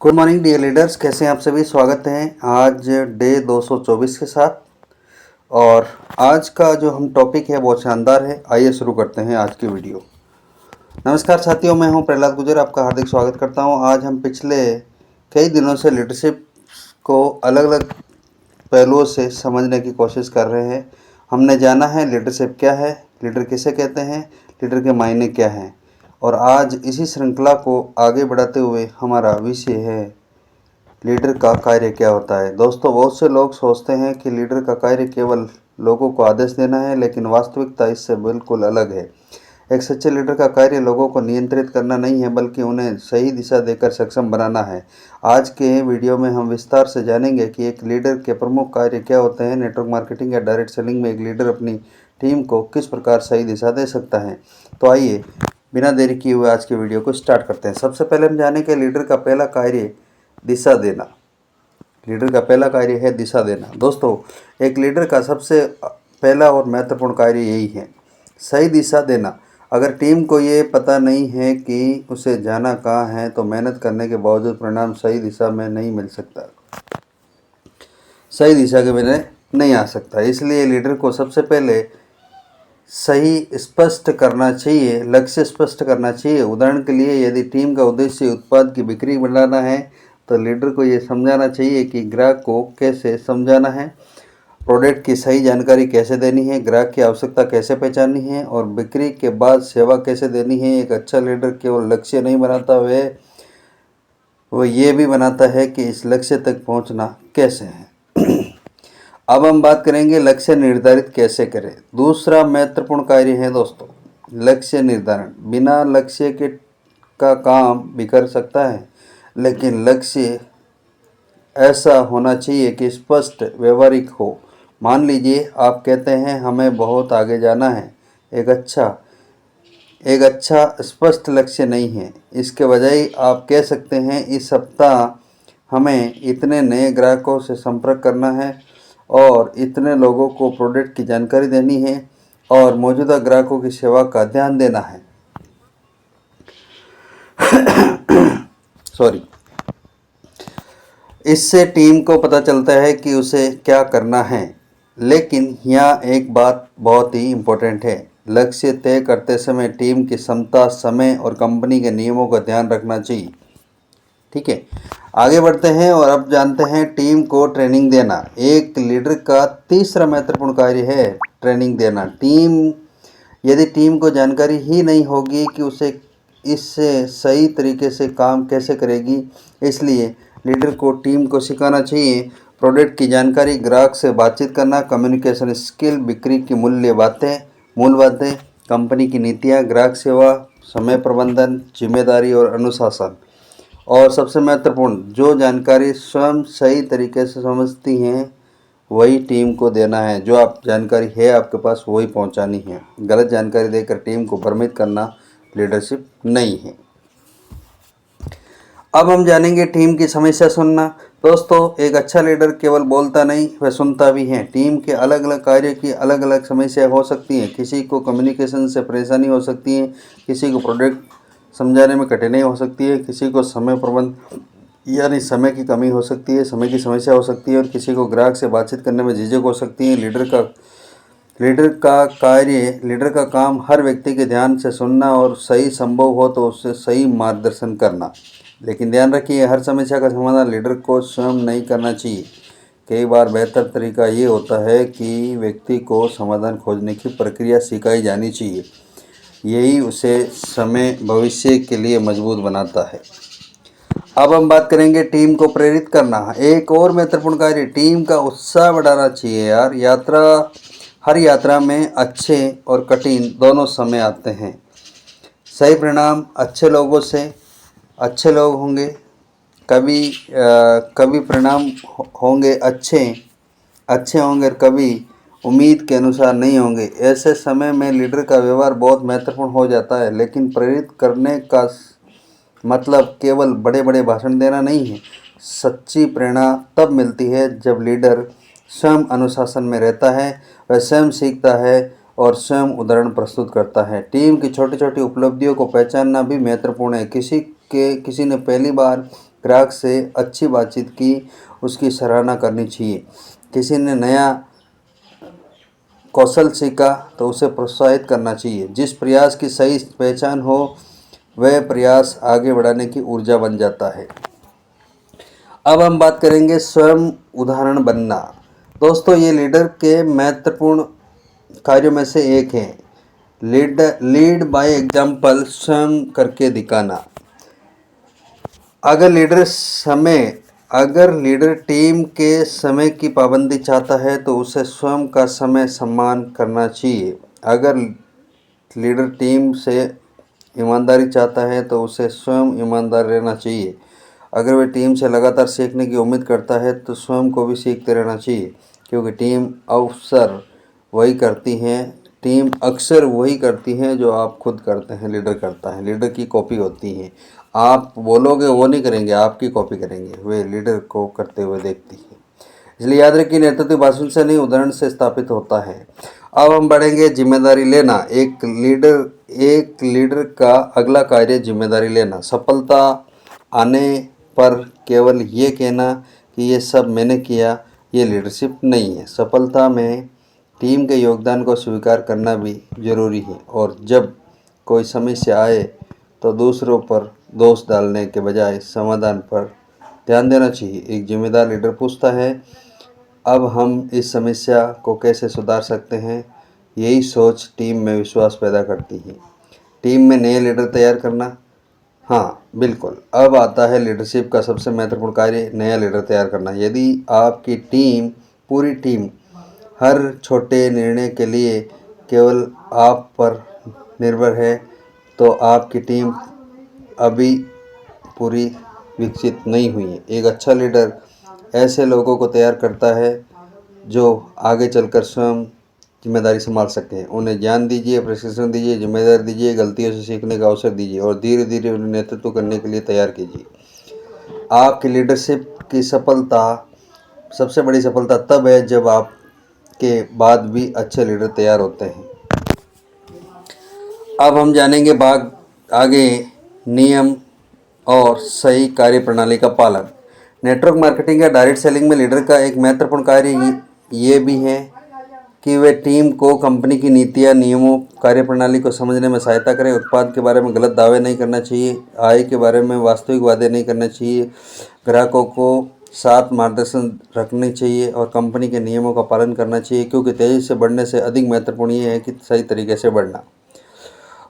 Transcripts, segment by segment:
Good morning dear leaders, कैसे हैं आप सभी। स्वागत है आज डे 224 के साथ। और आज का जो हम टॉपिक है बहुत शानदार है। आइए शुरू करते हैं आज की वीडियो। नमस्कार साथियों, मैं हूं प्रहलाद गुजर, आपका हार्दिक स्वागत करता हूं। आज हम पिछले कई दिनों से लीडरशिप को अलग अलग पहलुओं से समझने की कोशिश कर रहे हैं। हमने जाना है लीडरशिप क्या है, लीडर किसे कहते हैं, लीडर के मायने क्या हैं। और आज इसी श्रृंखला को आगे बढ़ाते हुए हमारा विषय है लीडर का कार्य क्या होता है। दोस्तों, बहुत से लोग सोचते हैं कि लीडर का कार्य केवल लोगों को आदेश देना है, लेकिन वास्तविकता इससे बिल्कुल अलग है। एक सच्चे लीडर का कार्य लोगों को नियंत्रित करना नहीं है, बल्कि उन्हें सही दिशा देकर सक्षम बनाना है। आज के वीडियो में हम विस्तार से जानेंगे कि एक लीडर के प्रमुख कार्य क्या होते हैं। नेटवर्क मार्केटिंग या डायरेक्ट सेलिंग में एक लीडर अपनी टीम को किस प्रकार सही दिशा दे सकता है। तो आइए बिना देरी किए हुए आज के वीडियो को स्टार्ट करते हैं। सबसे पहले हम जानेंगे लीडर का पहला कार्य दिशा देना। लीडर का पहला कार्य है दिशा देना। दोस्तों, एक लीडर का सबसे पहला और महत्वपूर्ण कार्य यही है, सही दिशा देना। अगर टीम को ये पता नहीं है कि उसे जाना कहाँ है, तो मेहनत करने के बावजूद परिणाम सही दिशा में नहीं मिल सकता, सही दिशा के बिना नहीं आ सकता। इसलिए लीडर को सबसे पहले सही स्पष्ट करना चाहिए, लक्ष्य स्पष्ट करना चाहिए। उदाहरण के लिए, यदि टीम का उद्देश्य उत्पाद की बिक्री बढ़ाना है, तो लीडर को ये समझाना चाहिए कि ग्राहक को कैसे समझाना है, प्रोडक्ट की सही जानकारी कैसे देनी है, ग्राहक की आवश्यकता कैसे पहचाननी है और बिक्री के बाद सेवा कैसे देनी है। एक अच्छा लीडर केवल लक्ष्य नहीं बनाता, वह ये भी बनाता है कि इस लक्ष्य तक पहुंचना कैसे है। अब हम बात करेंगे लक्ष्य निर्धारित कैसे करें। दूसरा महत्वपूर्ण कार्य है दोस्तों, लक्ष्य निर्धारण। बिना लक्ष्य के का काम बिखर सकता है, लेकिन लक्ष्य ऐसा होना चाहिए कि स्पष्ट, व्यवहारिक हो। मान लीजिए आप कहते हैं हमें बहुत आगे जाना है। एक अच्छा स्पष्ट लक्ष्य नहीं है। इसके बजाय आप कह सकते हैं इस सप्ताह हमें इतने नए ग्राहकों से संपर्क करना है और इतने लोगों को प्रोडक्ट की जानकारी देनी है और मौजूदा ग्राहकों की सेवा का ध्यान देना है। सॉरी। इससे टीम को पता चलता है कि उसे क्या करना है। लेकिन यहाँ एक बात बहुत ही इम्पोर्टेंट है, लक्ष्य तय करते समय टीम की क्षमता, समय और कंपनी के नियमों का ध्यान रखना चाहिए। ठीक है, आगे बढ़ते हैं और अब जानते हैं टीम को ट्रेनिंग देना। एक लीडर का तीसरा महत्वपूर्ण कार्य है ट्रेनिंग देना। यदि टीम को जानकारी ही नहीं होगी कि उसे इससे सही तरीके से काम कैसे करेगी, इसलिए लीडर को टीम को सिखाना चाहिए प्रोडक्ट की जानकारी, ग्राहक से बातचीत करना, कम्युनिकेशन स्किल, बिक्री की मूल बातें, कंपनी की नीतियाँ, ग्राहक सेवा, समय प्रबंधन, जिम्मेदारी और अनुशासन। और सबसे महत्वपूर्ण, जो जानकारी स्वयं सही तरीके से समझती हैं वही टीम को देना है। जो आप जानकारी है आपके पास वही पहुंचानी है। गलत जानकारी देकर टीम को भ्रमित करना लीडरशिप नहीं है। अब हम जानेंगे टीम की समस्या सुनना। दोस्तों, एक अच्छा लीडर केवल बोलता नहीं, वह सुनता भी है। टीम के अलग अलग कार्य की अलग अलग समस्या हो सकती हैं। किसी को कम्युनिकेशन से परेशानी हो सकती है, किसी को प्रोडक्ट समझाने में कठिनाई हो सकती है, किसी को समय प्रबंध यानी समय की कमी हो सकती है, समय की समस्या हो सकती है और किसी को ग्राहक से बातचीत करने में झिझक हो सकती है। लीडर का काम हर व्यक्ति के ध्यान से सुनना और सही संभव हो तो उससे सही मार्गदर्शन करना। लेकिन ध्यान रखिए, हर समस्या का समाधान लीडर को स्वयं नहीं करना चाहिए। कई बार बेहतर तरीका ये होता है कि व्यक्ति को समाधान खोजने की प्रक्रिया सिखाई जानी चाहिए। यही उसे भविष्य के लिए मजबूत बनाता है। अब हम बात करेंगे टीम को प्रेरित करना। एक और महत्वपूर्ण कार्य, टीम का उत्साह बढ़ाना चाहिए। हर यात्रा में अच्छे और कठिन दोनों समय आते हैं। सही परिणाम अच्छे लोगों से अच्छे लोग होंगे, कभी परिणाम होंगे अच्छे होंगे और कभी उम्मीद के अनुसार नहीं होंगे। ऐसे समय में लीडर का व्यवहार बहुत महत्वपूर्ण हो जाता है। लेकिन प्रेरित करने का मतलब केवल बड़े बड़े भाषण देना नहीं है। सच्ची प्रेरणा तब मिलती है जब लीडर स्वयं अनुशासन में रहता है, वह स्वयं सीखता है और स्वयं उदाहरण प्रस्तुत करता है। टीम की छोटी छोटी उपलब्धियों को पहचानना भी महत्वपूर्ण है। किसी ने पहली बार ग्राहक से अच्छी बातचीत की उसकी सराहना करनी चाहिए। किसी ने नया कौशल सीखा तो उसे प्रोत्साहित करना चाहिए। जिस प्रयास की सही पहचान हो वह प्रयास आगे बढ़ाने की ऊर्जा बन जाता है। अब हम बात करेंगे स्वयं उदाहरण बनना। दोस्तों, ये लीडर के महत्वपूर्ण कार्यों में से एक है। लीड बाय एग्जाम्पल, स्वयं करके दिखाना। अगर लीडर टीम के समय की पाबंदी चाहता है तो उसे स्वयं का समय सम्मान करना चाहिए। अगर लीडर टीम से ईमानदारी चाहता है तो उसे स्वयं ईमानदार रहना चाहिए। अगर वह टीम से लगातार सीखने की उम्मीद करता है तो स्वयं को भी सीखते रहना चाहिए, क्योंकि टीम अक्सर वही करती है जो आप खुद करते हैं, लीडर करता है। लीडर की कॉपी होती है। आप बोलोगे वो नहीं करेंगे, आपकी कॉपी करेंगे। वे लीडर को करते हुए देखती है। इसलिए याद रखिए, नेतृत्व भाषण से नहीं उदाहरण से स्थापित होता है। अब हम बढ़ेंगे जिम्मेदारी लेना। एक लीडर का अगला कार्य जिम्मेदारी लेना। सफलता आने पर केवल ये कहना कि ये सब मैंने किया, ये लीडरशिप नहीं है। सफलता में टीम के योगदान को स्वीकार करना भी जरूरी है, और जब कोई समस्या आए तो दूसरों पर दोष डालने के बजाय समाधान पर ध्यान देना चाहिए। एक जिम्मेदार लीडर पूछता है, अब हम इस समस्या को कैसे सुधार सकते हैं? यही सोच टीम में विश्वास पैदा करती है। टीम में नए लीडर तैयार करना। हाँ बिल्कुल, अब आता है लीडरशिप का सबसे महत्वपूर्ण कार्य, नया लीडर तैयार करना। यदि आपकी पूरी टीम हर छोटे निर्णय के लिए केवल आप पर निर्भर है तो आपकी टीम अभी पूरी विकसित नहीं हुई है। एक अच्छा लीडर ऐसे लोगों को तैयार करता है जो आगे चलकर स्वयं जिम्मेदारी संभाल सकते हैं। उन्हें ज्ञान दीजिए, प्रशिक्षण दीजिए, जिम्मेदारी दीजिए, गलतियों से सीखने का अवसर दीजिए और धीरे धीरे उन्हें नेतृत्व करने के लिए तैयार कीजिए। आपकी लीडरशिप की सबसे बड़ी सफलता तब है जब आपके बाद भी अच्छे लीडर तैयार होते हैं। अब हम जानेंगे आगे नियम और सही कार्य प्रणाली का पालन। नेटवर्क मार्केटिंग या डायरेक्ट सेलिंग में लीडर का एक महत्वपूर्ण कार्य ये भी है कि वे टीम को कंपनी की नीतियाँ, नियमों, कार्यप्रणाली को समझने में सहायता करें। उत्पाद के बारे में गलत दावे नहीं करना चाहिए, आय के बारे में वास्तविक वादे नहीं करना चाहिए, ग्राहकों को साथ मार्गदर्शन रखनी चाहिए और कंपनी के नियमों का पालन करना चाहिए, क्योंकि तेज़ी से बढ़ने से अधिक महत्वपूर्ण ये है कि सही तरीके से बढ़ना।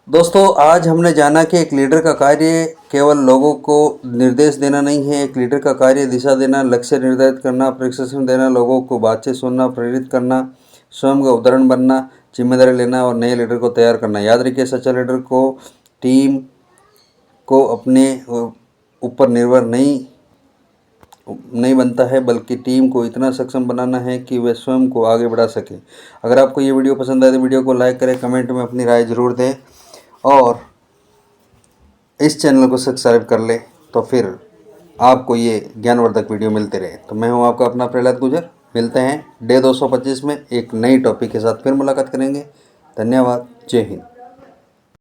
दोस्तों, आज हमने जाना कि एक लीडर का कार्य केवल लोगों को निर्देश देना नहीं है। एक लीडर का कार्य दिशा देना, लक्ष्य निर्धारित करना, प्रशिक्षण देना, लोगों को बातचीत सुनना, प्रेरित करना, स्वयं का उदाहरण बनना, जिम्मेदारी लेना और नए लीडर को तैयार करना। याद रखिए, सच्चा लीडर को टीम को अपने ऊपर निर्भर नहीं बनता है, बल्कि टीम को इतना सक्षम बनाना है कि वे स्वयं को आगे बढ़ा सकें। अगर आपको ये वीडियो पसंद आए तो वीडियो को लाइक करें, कमेंट में अपनी राय ज़रूर दें और इस चैनल को सब्सक्राइब कर ले, तो फिर आपको ये ज्ञानवर्धक वीडियो मिलते रहे। तो मैं हूँ आपका अपना प्रहलाद गुजर। मिलते हैं डे 225 में एक नई टॉपिक के साथ फिर मुलाकात करेंगे। धन्यवाद। जय हिंद।